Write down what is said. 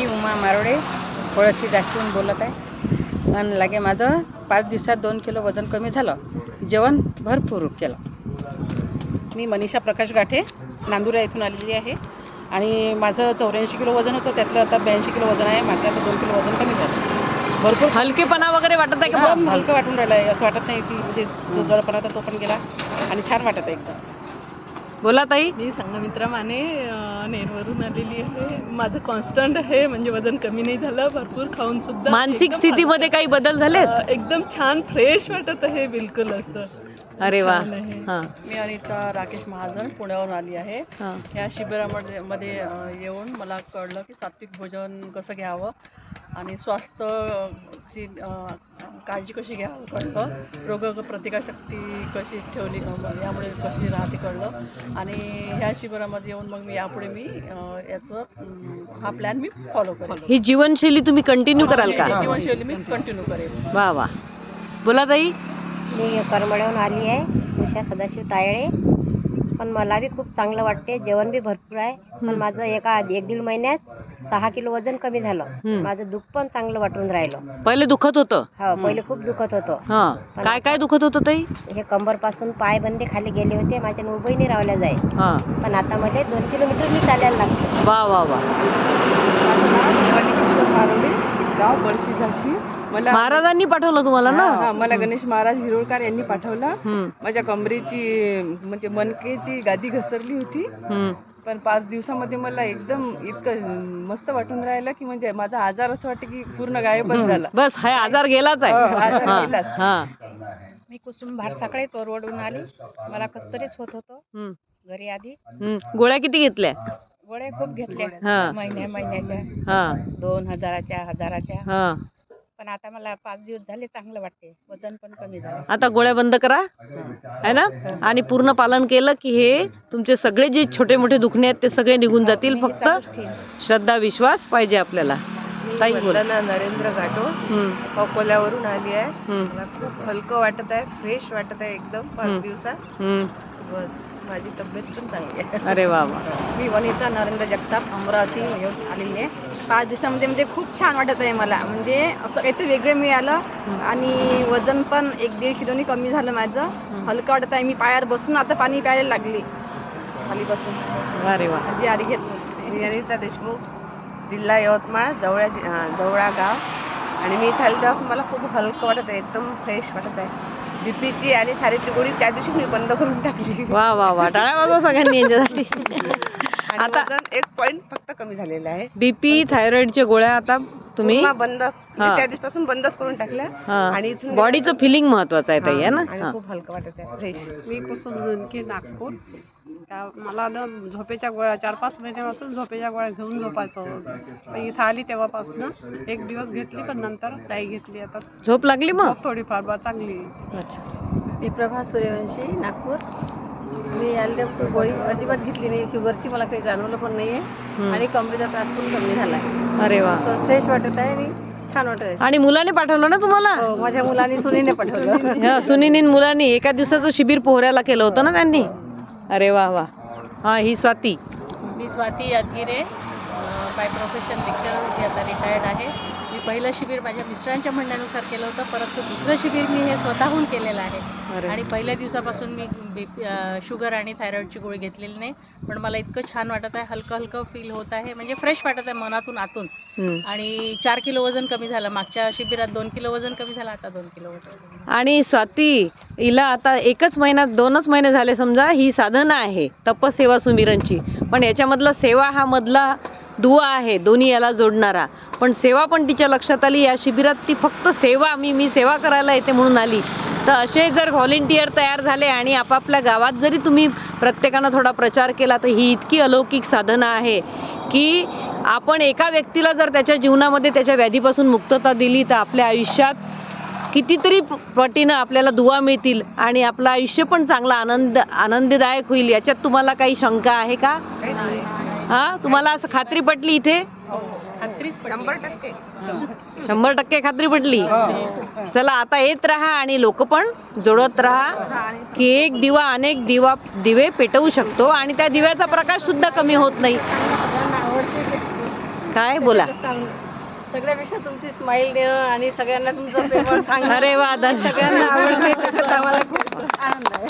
मी उमा मारोडे पळशी जास्तून बोलत आहे. आणि लागे माझं 5 दिवसात 2 किलो वजन कमी झालं. जेवण भरपूर केलं. मी मनीषा प्रकाश गाठे नांदुरा येथून आलेली आहे आणि माझं 84 किलो वजन होतं, त्यातलं आता 82 किलो वजन आहे. माझं आता 2 किलो वजन कमी झालं. भरपूर हलकेपणा वगैरे वाटत आहे का? हलकं वाटून राहिलं आहे, असं वाटत नाही की म्हणजे जो जडपणा होता तो पण गेला आणि छान वाटत आहे एकदम. बोला ताई. मी संगमित्रा माने नेरवरून आलेली आहे. माझं कॉन्स्टंट आहे, म्हणजे वजन कमी नाही झालं. भरपूर खाऊन सुद्धा मानसिक स्थितीमध्ये काही बदल झालेत? एकदम छान फ्रेश वाटत आहे, बिलकुल असं. अरे वा. हां. मी अनिता राकेश महाजन पुण्यावरून आली आहे. या शिबिरामध्ये येऊन मला कळलं की सात्विक भोजन कसं घ्यावं आणि स्वास्थ्याची काळजी कशी घ्यावं कळलं. रोगप्रतिकारशक्ती कशी ठेवली यामुळे कशी राहते कळलं. आणि ह्या शिबिरामध्ये येऊन मग मी याचं हा प्लॅन मी फॉलो करेन. ही जीवनशैली तुम्ही कंटिन्यू कराल का? जीवनशैली मी कंटिन्यू करेन. वा वा. बोला ताई. मी करमळ्याहून आली आहे, उषा सदाशिव तायळे. पण मला बी खूप चांगलं वाटते, जेवण बी भरपूर आहे. पण माझं 1-1.5 महिन्यात 6 किलो वजन कमी झालं. माझं दुःख पण चांगलं वाटून राहिलं. पहिले दुखत होतं? हो, पहिले खूप दुखत होतं. हा. काय काय दुखत होतं ताई? हे कंबर पासून पाय बंदे खाली गेले होते, माझ्या उभंही नाही रावल्या जाय. हा. पण आता मला 2 किलोमीटर मी चालायला लागते. वा वा वा. गाव बळशी झाशी. मला महाराजांनी पाठवलं तुम्हाला ना? मला गणेश महाराज हिरोळकर यांनी पाठवलं. माझ्या कमरेची म्हणजे मनकेची गादी घसरली होती. पण 5 दिवसामध्ये मला एकदम इतकं मस्त वाटून राहिलं की म्हणजे माझा आजार असं वाटतं की पूर्ण गायबच झाला. बस हा आजार गेलाच आहे. आजार गेलाच. हा. मी कुसुम भाटसाकडे तोरवडून आली. मला कसतरीच होत होतं घरी आधी. गोळ्या किती घेतल्या? गोळ्या खूप घेतल्या, महिन्याच्या. हा. 2000च्या 1000च्या. हा. पण आता मला 5 दिवस झाले चांगलं वाटते, वजन पण कमी झालं. आता गोळ्या बंद करा है ना, आणि पूर्ण पालन केलं की हे तुमचे सगळे जे छोटे मोठे दुखणे आहेत ते सगळे निघून जातील. फक्त श्रद्धा विश्वास पाहिजे आपल्याला. ताई बोला. नरेंद्र गाठो अकोल्यावरून आली आहे. मला खूप हलकं वाटत आहे, फ्रेश वाटत आहे एकदम 5 दिवसात. बस माझी तब्येत पण चांगली आहे. अरे वा वा. मी वनिता नरेंद्र जगताप अमरावती येऊन आलेली आहे. 5 दिवसामध्ये म्हणजे खूप छान वाटत आहे मला. म्हणजे असं काहीतरी वेगळं मिळालं आणि वजन पण 1-1.5 किलोनी कमी झालं माझं. हलकं वाटत आहे. मी पायावर बसून आता पाणी प्यायला लागली खाली बसून. अरे वा. आधी आधी घेत नव्हती. मी अनिता देशमुख, जिल्हा यवतमाळ, जवळा गाव. आणि मी इथे आली तेव्हा मला खूप हलकं वाटत आहे, एकदम फ्रेश वाटत आहे. बीपीची आणि थायरॉइडची गोळी त्या दिवशी मी बंद करून टाकली. वा वा वा. टाळ्या वाजवा सगळ्यांनी यांच्यासाठी. आता 1 पॉईंट फक्त कमी झालेलं आहे. बीपी थायरॉइडच्या गोळ्या आता तुम्ही बंद त्या दिवसापासून बंदच करून टाकल्या. आणि इथून बॉडीचं फिलिंग महत्वाचं आहे ताई, है ना. आणि खूप हलकं वाटत आहे, फ्रेश. मी कुसुम जुनके, नागपूर. मला ना झोपेच्या गोळ्या 4-5 महिन्यापासून झोपेच्या गोळ्या घेऊन झोपायचं होतं. इथं आली तेव्हापासून 1 दिवस घेतली, पण नंतर नाही घेतली. आता झोप लागली मग? थोडीफार बा चांगली. अच्छा. मी प्रभा सूर्यवंशी, नागपूर. मी आल्यापासून गोळी अजिबात घेतली नाही. शुगरची मला काही जाणवलं पण नाही आहे आणि कमरेचा त्रास पण कमी झाला आहे. अरे वा. फ्रेश वाटत आहे आणि छान वाटत आहे. आणि मुलाने पाठवलं ना तुम्हाला? हो, माझ्या मुलांनी सुनीने पाठवलं. सुनीने मुलांनी एका दिवसाचं शिबिर पोहऱ्याला केलं होतं ना त्यांनी. अरे वा वा. हा. ही स्वाती. मी स्वाती यादगिरे, बाय प्रोफेशन लेक्चरर होती, आता रिटायर्ड आहे. मी पहिलं शिबिर माझ्या मिस्टरांच्या म्हणण्यानुसार केलं होतं, परंतु दुसरं शिबिर मी हे स्वतःहून केलेलं आहे. आणि पहिल्या दिवसापासून मी शुगर आणि थायरॉइडची गोळी घेतलेली नाही. पण मला इतकं छान वाटत आहे, हलकं हलकं फील होत आहे, म्हणजे फ्रेश वाटत आहे मनातून आतून. आणि 4 किलो वजन कमी झालं. मागच्या शिबिरात 2 किलो वजन कमी झालं, आता 2 किलो वजन. आणि स्वाती, हिला आता 1 महिन्यात 2 महिने झाले समजा, ही साधना आहे तपसेवा सुमिरनची. पण याच्यामधला सेवा हा मधला दुवा आहे, दोन्ही याला जोडणारा. पण सेवा पण तिच्या लक्षात आली. या शिबिरात ती फक्त सेवा, मी सेवा करायला येते म्हणून आली. तर असे जर व्हॉलेंटियर तयार झाले आणि आपापल्या गावात जरी तुम्ही प्रत्येकानं थोडा प्रचार केला, तर ही इतकी अलौकिक साधना आहे की आपण एका व्यक्तीला जर त्याच्या जीवनामध्ये त्याच्या व्याधीपासून मुक्तता दिली, तर आपल्या आयुष्यात कितीतरी पटीनं आपल्याला दुवा मिळतील आणि आपलं आयुष्य पण चांगला आनंददायक होईल. याच्यात तुम्हाला काही शंका आहे का? हा. तुम्हाला असं खात्री पटली इथे? 100% खात्री पटली. चला आता येत राहा आणि लोक पण जोडत राहा की एक दिवा अनेक दिवे पेटवू शकतो आणि त्या दिव्याचा प्रकाश सुद्धा कमी होत नाही. काय बोला. सगळ्यापेक्षा तुमची स्माईल देणं आणि सगळ्यांना तुमचं पेपर सांगणं अरे वा, सगळ्यांना आवडते त्याच्यात आम्हाला खूप आनंद आहे.